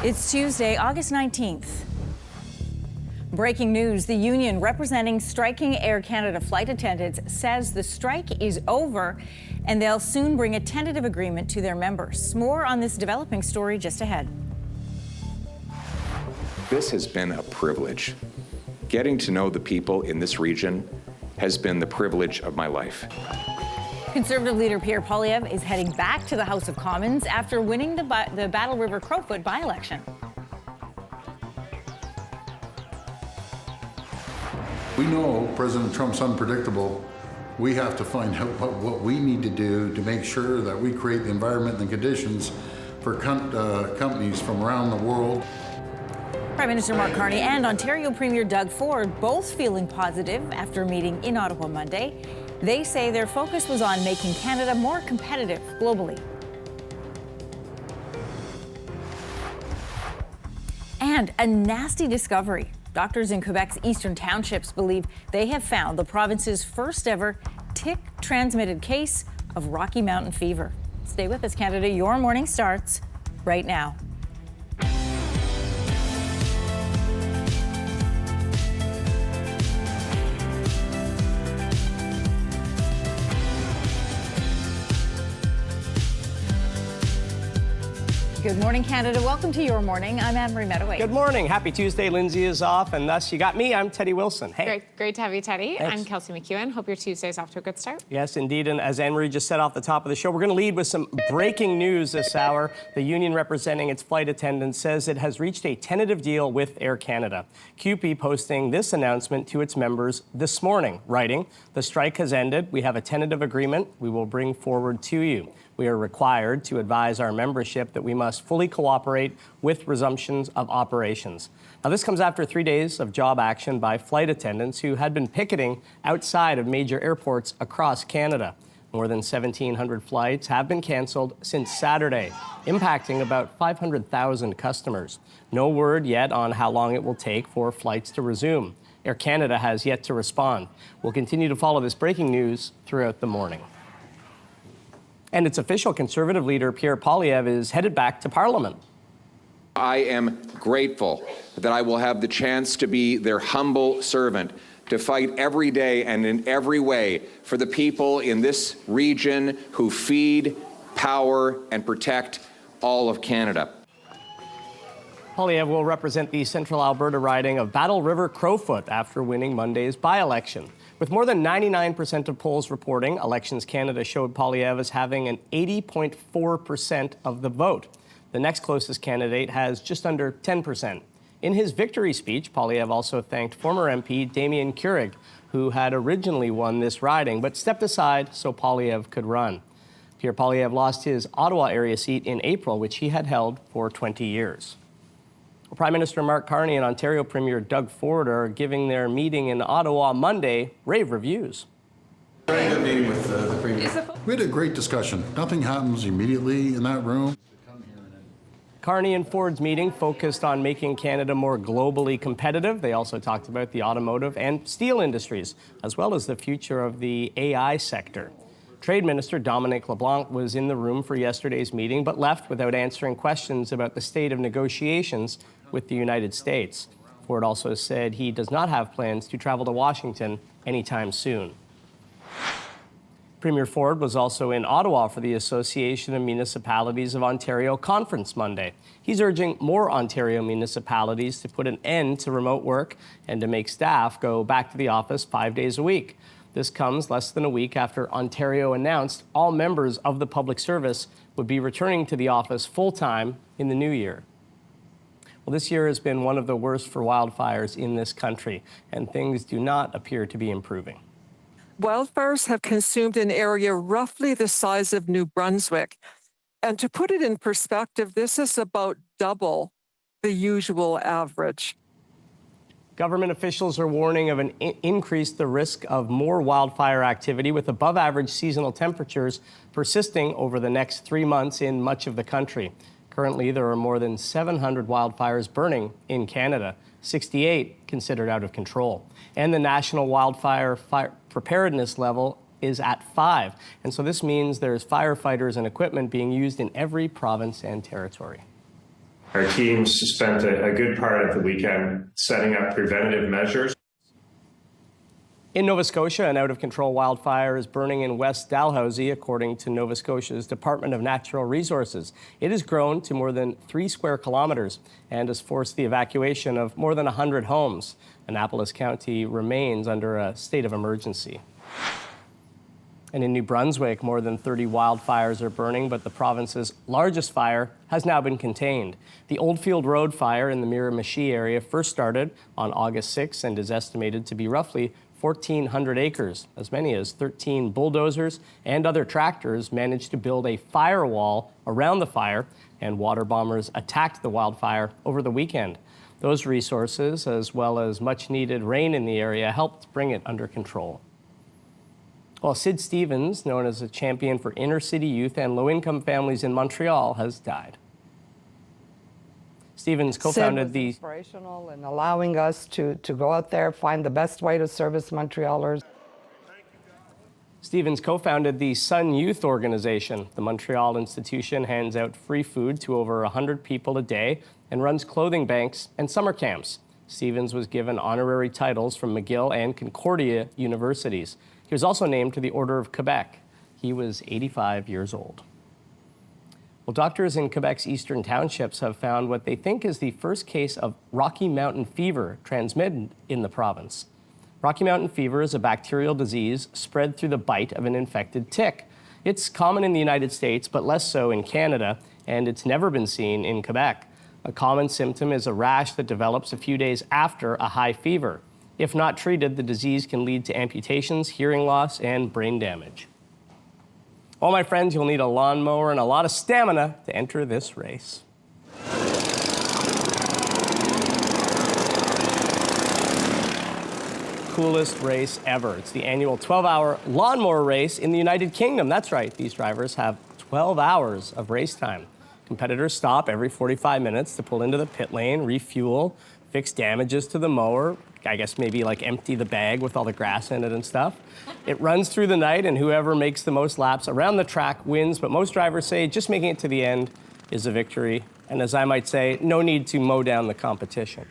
It's Tuesday, August 19th. Breaking news, the union representing striking Air Canada flight attendants says the strike is over and they'll soon bring a tentative agreement to their members. More on this developing story just ahead. This has been a privilege. Getting to know the people in this region has been the privilege of my life. Conservative leader Pierre Poilievre is heading back to the House of Commons after winning the Battle River-Crawford by-election. We know President Trump's unpredictable. We have to find out what we need to do to make sure that we create the environment and conditions for companies from around the world. Prime Minister Mark Carney and Ontario Premier Doug Ford both feeling positive after meeting in Ottawa Monday. They say their focus was on making Canada more competitive globally. And a nasty discovery. Doctors in Quebec's eastern townships believe they have found the province's first ever tick-transmitted case of Rocky Mountain fever. Stay with us, Canada. Your morning starts right now. Good morning, Canada. Welcome to Your Morning. I'm Anne-Marie Mediwake. Good morning. Happy Tuesday. Lindsay is off, and thus you got me. I'm Teddy Wilson. Hey. Great to have you, Teddy. Thanks. I'm Kelsey McEwen. Hope your Tuesday's off to a good start. Yes, indeed. And as Anne-Marie just said off the top of the show, we're going to lead with some breaking news this hour. The union representing its flight attendants says it has reached a tentative deal with Air Canada. CUPE posting this announcement to its members this morning, writing, "The strike has ended. We have a tentative agreement we will bring forward to you. We are required to advise our membership that we must fully cooperate with resumptions of operations." Now, this comes after 3 days of job action by flight attendants who had been picketing outside of major airports across Canada. More than 1,700 flights have been canceled since Saturday, impacting about 500,000 customers. No word yet on how long it will take for flights to resume. Air Canada has yet to respond. We'll continue to follow this breaking news throughout the morning. And its official Conservative leader, Pierre Poilievre, is headed back to Parliament. I am grateful that I will have the chance to be their humble servant, to fight every day and in every way for the people in this region who feed, power, and protect all of Canada. Poilievre will represent the central Alberta riding of Battle River-Crawford after winning Monday's by-election. With more than 99% of polls reporting, Elections Canada showed Poilievre as having an 80.4% of the vote. The next closest candidate has just under 10%. In his victory speech, Poilievre also thanked former MP Damien Keurig, who had originally won this riding, but stepped aside so Poilievre could run. Pierre Poilievre lost his Ottawa area seat in April, which he had held for 20 years. Prime Minister Mark Carney and Ontario Premier Doug Ford are giving their meeting in Ottawa Monday rave reviews. Very good meeting with the Premier. We had a great discussion. Nothing happens immediately in that room. Carney and Ford's meeting focused on making Canada more globally competitive. They also talked about the automotive and steel industries, as well as the future of the AI sector. Trade Minister Dominic LeBlanc was in the room for yesterday's meeting, but left without answering questions about the state of negotiations with the United States. Ford also said he does not have plans to travel to Washington anytime soon. Premier Ford was also in Ottawa for the Association of Municipalities of Ontario conference Monday. He's urging more Ontario municipalities to put an end to remote work and to make staff go back to the office 5 days a week. This comes less than a week after Ontario announced all members of the public service would be returning to the office full-time in the new year. Well, this year has been one of the worst for wildfires in this country, and things do not appear to be improving. Wildfires have consumed an area roughly the size of New Brunswick. And to put it in perspective, this is about double the usual average. Government officials are warning of an increased the risk of more wildfire activity with above average seasonal temperatures persisting over the next 3 months in much of the country. Currently, there are more than 700 wildfires burning in Canada, 68 considered out of control. And the national wildfire preparedness level is at 5. And so this means there's firefighters and equipment being used in every province and territory. Our teams spent a good part of the weekend setting up preventative measures. In Nova Scotia, an out-of-control wildfire is burning in West Dalhousie, according to Nova Scotia's Department of Natural Resources. It has grown to more than 3 square kilometers and has forced the evacuation of more than 100 homes. Annapolis County remains under a state of emergency. And in New Brunswick, more than 30 wildfires are burning, but the province's largest fire has now been contained. The Oldfield Road fire in the Miramichi area first started on August 6 and is estimated to be roughly 1,400 acres. As many as 13 bulldozers and other tractors managed to build a firewall around the fire, and water bombers attacked the wildfire over the weekend. Those resources, as well as much-needed rain in the area, helped bring it under control. Well, Sid Stevens, known as a champion for inner-city youth and low-income families in Montreal, has died. Stevens co-founded the... inspirational in allowing us to go out there, find the best way to service Montrealers. Stevens co-founded the Sun Youth Organization. The Montreal institution hands out free food to over 100 people a day and runs clothing banks and summer camps. Stevens was given honorary titles from McGill and Concordia universities. He was also named to the Order of Quebec. He was 85 years old. Well, doctors in Quebec's eastern townships have found what they think is the first case of Rocky Mountain fever transmitted in the province. Rocky Mountain fever is a bacterial disease spread through the bite of an infected tick. It's common in the United States, but less so in Canada, and it's never been seen in Quebec. A common symptom is a rash that develops a few days after a high fever. If not treated, the disease can lead to amputations, hearing loss, and brain damage. Well, my friends, you'll need a lawnmower and a lot of stamina to enter this race. Coolest race ever. It's the annual 12-hour lawnmower race in the United Kingdom. That's right, these drivers have 12 hours of race time. Competitors stop every 45 minutes to pull into the pit lane, refuel, fix damages to the mower, I guess maybe like empty the bag with all the grass in it and stuff. It runs through the night, and whoever makes the most laps around the track wins, but most drivers say just making it to the end is a victory. And as I might say, no need to mow down the competition.